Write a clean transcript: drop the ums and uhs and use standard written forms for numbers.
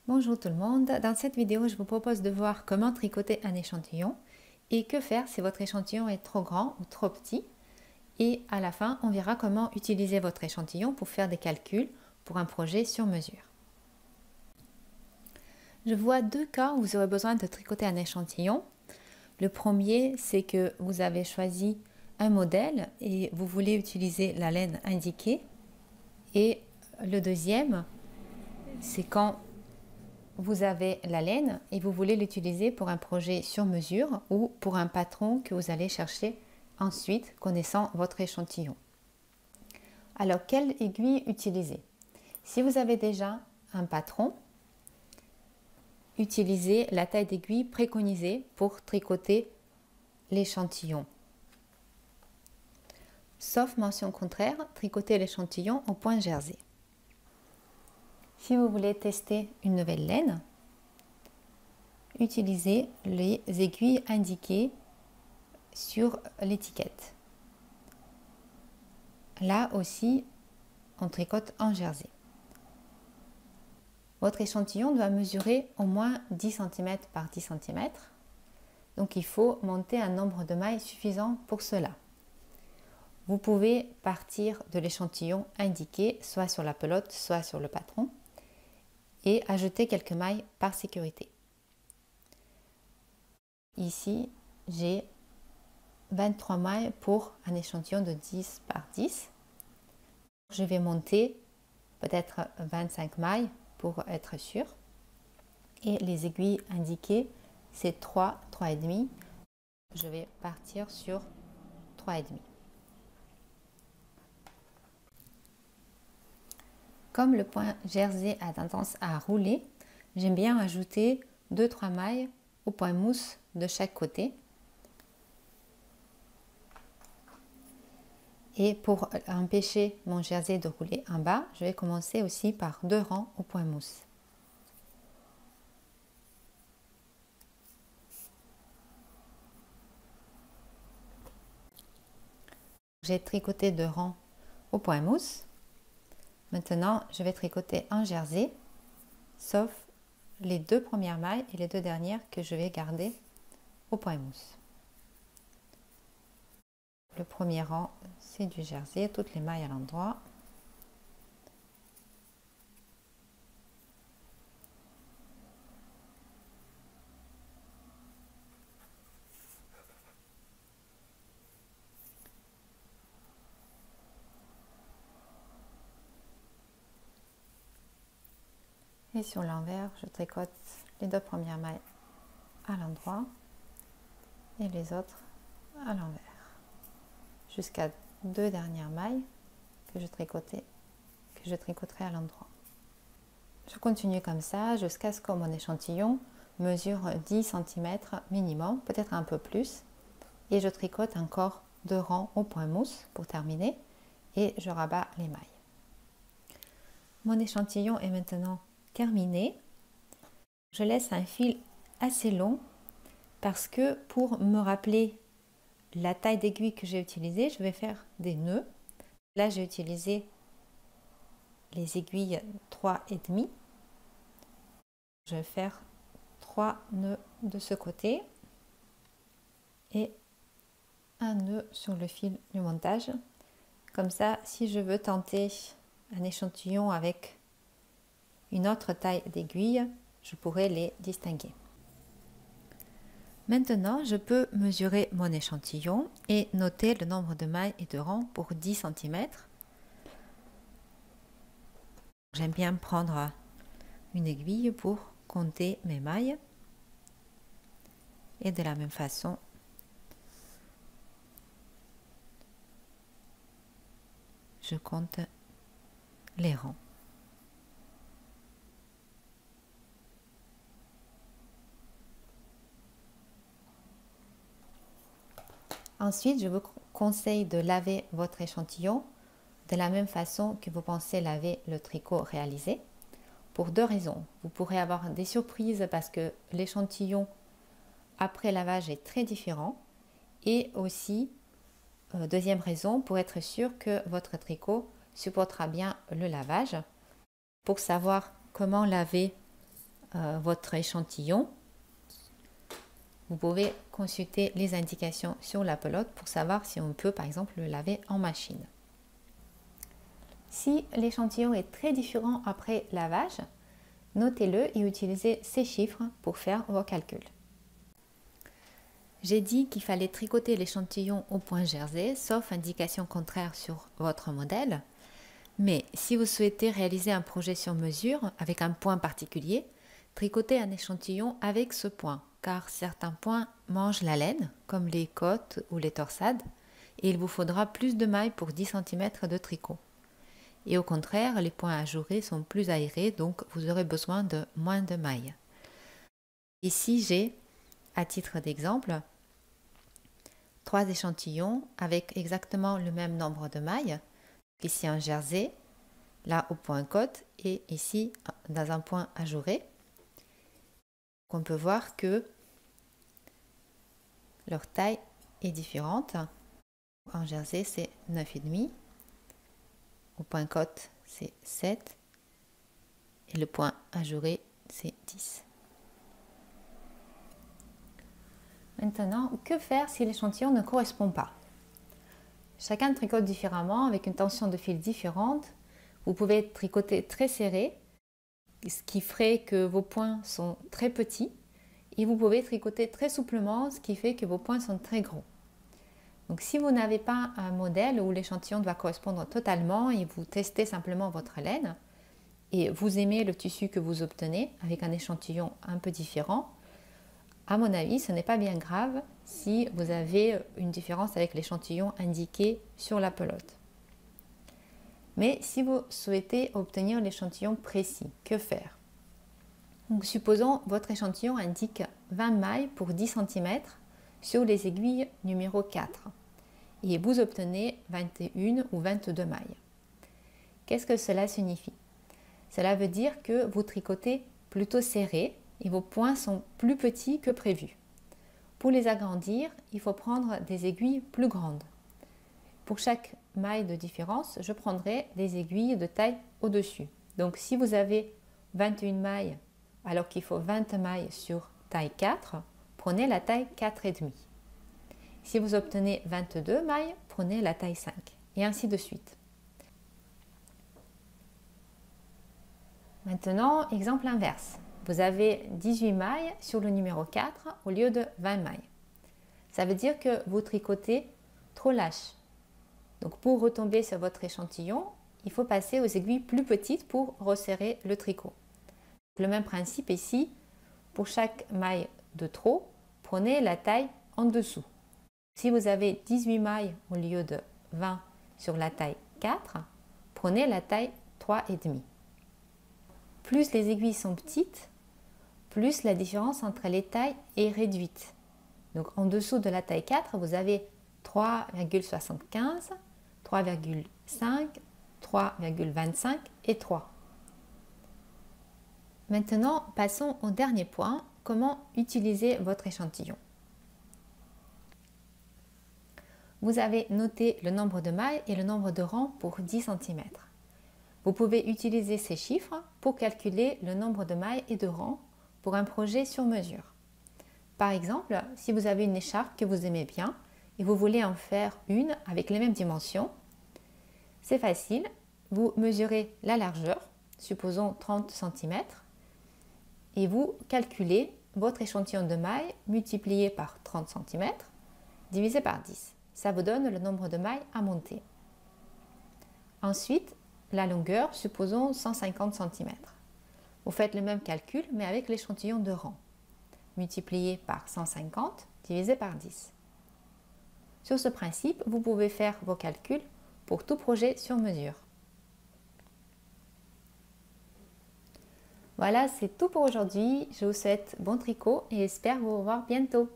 Bonjour tout le monde, dans cette vidéo je vous propose de voir comment tricoter un échantillon et que faire si votre échantillon est trop grand ou trop petit, et à la fin on verra comment utiliser votre échantillon pour faire des calculs pour un projet sur mesure. Je vois deux cas où vous aurez besoin de tricoter un échantillon. Le premier, c'est que vous avez choisi un modèle et vous voulez utiliser la laine indiquée, et le deuxième, c'est quand vous avez la laine et vous voulez l'utiliser pour un projet sur mesure ou pour un patron que vous allez chercher ensuite connaissant votre échantillon. Alors, quelle aiguille utiliser? Si vous avez déjà un patron, utilisez la taille d'aiguille préconisée pour tricoter l'échantillon. Sauf mention contraire, tricotez l'échantillon au point jersey. Si vous voulez tester une nouvelle laine, utilisez les aiguilles indiquées sur l'étiquette. Là aussi, on tricote en jersey. Votre échantillon doit mesurer au moins 10 cm par 10 cm. Donc il faut monter un nombre de mailles suffisant pour cela. Vous pouvez partir de l'échantillon indiqué, soit sur la pelote, soit sur le patron, et ajouter quelques mailles par sécurité. Ici, j'ai 23 mailles pour un échantillon de 10 par 10. Je vais monter peut-être 25 mailles pour être sûr. Et les aiguilles indiquées, c'est 3, 3,5. Je vais partir sur 3,5. Comme le point jersey a tendance à rouler, j'aime bien ajouter 2-3 mailles au point mousse de chaque côté. Et pour empêcher mon jersey de rouler en bas, je vais commencer aussi par 2 rangs au point mousse. J'ai tricoté 2 rangs au point mousse. Maintenant, je vais tricoter un jersey, sauf les 2 premières mailles et les 2 dernières que je vais garder au point mousse. Le premier rang, c'est du jersey, toutes les mailles à l'endroit. Et sur l'envers, je tricote les 2 premières mailles à l'endroit et les autres à l'envers, jusqu'à 2 dernières mailles que je tricoterai à l'endroit. Je continue comme ça jusqu'à ce que mon échantillon mesure 10 cm minimum, peut-être un peu plus, et je tricote encore 2 rangs au point mousse pour terminer, et je rabats les mailles. Mon échantillon est maintenant terminé. Je laisse un fil assez long parce que pour me rappeler la taille d'aiguille que j'ai utilisée, je vais faire des nœuds. Là, j'ai utilisé les aiguilles 3,5. Je vais faire 3 nœuds de ce côté et un nœud sur le fil du montage. Comme ça, si je veux tenter un échantillon avec une autre taille d'aiguille, je pourrais les distinguer. Maintenant, je peux mesurer mon échantillon et noter le nombre de mailles et de rangs pour 10 cm. J'aime bien prendre une aiguille pour compter mes mailles. Et de la même façon, je compte les rangs. Ensuite, je vous conseille de laver votre échantillon de la même façon que vous pensez laver le tricot réalisé, pour 2 raisons. Vous pourrez avoir des surprises parce que l'échantillon après lavage est très différent, et aussi, deuxième raison, pour être sûr que votre tricot supportera bien le lavage. Pour savoir comment laver votre échantillon, vous pouvez consulter les indications sur la pelote pour savoir si on peut par exemple le laver en machine. Si l'échantillon est très différent après lavage, notez-le et utilisez ces chiffres pour faire vos calculs. J'ai dit qu'il fallait tricoter l'échantillon au point jersey, sauf indication contraire sur votre modèle. Mais si vous souhaitez réaliser un projet sur mesure avec un point particulier, tricotez un échantillon avec ce point, car certains points mangent la laine, comme les côtes ou les torsades, et il vous faudra plus de mailles pour 10 cm de tricot. Et au contraire, les points ajourés sont plus aérés, donc vous aurez besoin de moins de mailles. Ici, j'ai, à titre d'exemple, 3 échantillons avec exactement le même nombre de mailles. Ici un jersey, là au point côte et ici dans un point ajouré. On peut voir que leur taille est différente. En jersey c'est 9,5, au point côte c'est 7 et le point ajouré c'est 10. Maintenant, que faire si l'échantillon ne correspond pas? Chacun tricote différemment avec une tension de fil différente. Vous pouvez tricoter très serré, ce qui ferait que vos points sont très petits, et vous pouvez tricoter très souplement, ce qui fait que vos points sont très gros. Donc si vous n'avez pas un modèle où l'échantillon doit correspondre totalement et vous testez simplement votre laine et vous aimez le tissu que vous obtenez avec un échantillon un peu différent, à mon avis, ce n'est pas bien grave si vous avez une différence avec l'échantillon indiqué sur la pelote. Mais si vous souhaitez obtenir l'échantillon précis, que faire? Donc, supposons votre échantillon indique 20 mailles pour 10 cm sur les aiguilles numéro 4 et vous obtenez 21 ou 22 mailles. Qu'est-ce que cela signifie? Cela veut dire que vous tricotez plutôt serré et vos points sont plus petits que prévu. Pour les agrandir, il faut prendre des aiguilles plus grandes. Pour chaque maille de différence, je prendrai des aiguilles de taille au-dessus. Donc si vous avez 21 mailles alors qu'il faut 20 mailles sur taille 4, prenez la taille 4,5. Si vous obtenez 22 mailles, prenez la taille 5 et ainsi de suite. Maintenant, exemple inverse. Vous avez 18 mailles sur le numéro 4 au lieu de 20 mailles. Ça veut dire que vous tricotez trop lâche. Donc pour retomber sur votre échantillon, il faut passer aux aiguilles plus petites pour resserrer le tricot. Le même principe ici, pour chaque maille de trop, prenez la taille en dessous. Si vous avez 18 mailles au lieu de 20 sur la taille 4, prenez la taille 3,5. Plus les aiguilles sont petites, plus la différence entre les tailles est réduite. Donc en dessous de la taille 4, vous avez 3,75, 3,5, 3,25 et 3. Maintenant, passons au dernier point, comment utiliser votre échantillon. Vous avez noté le nombre de mailles et le nombre de rangs pour 10 cm. Vous pouvez utiliser ces chiffres pour calculer le nombre de mailles et de rangs pour un projet sur mesure. Par exemple, si vous avez une écharpe que vous aimez bien et vous voulez en faire une avec les mêmes dimensions, c'est facile, vous mesurez la largeur, supposons 30 cm, et vous calculez votre échantillon de mailles multiplié par 30 cm divisé par 10. Ça vous donne le nombre de mailles à monter. Ensuite, la longueur, supposons 150 cm. Vous faites le même calcul, mais avec l'échantillon de rang, multiplié par 150 divisé par 10. Sur ce principe, vous pouvez faire vos calculs pour tout projet sur mesure. Voilà, c'est tout pour aujourd'hui. Je vous souhaite bon tricot et espère vous revoir bientôt.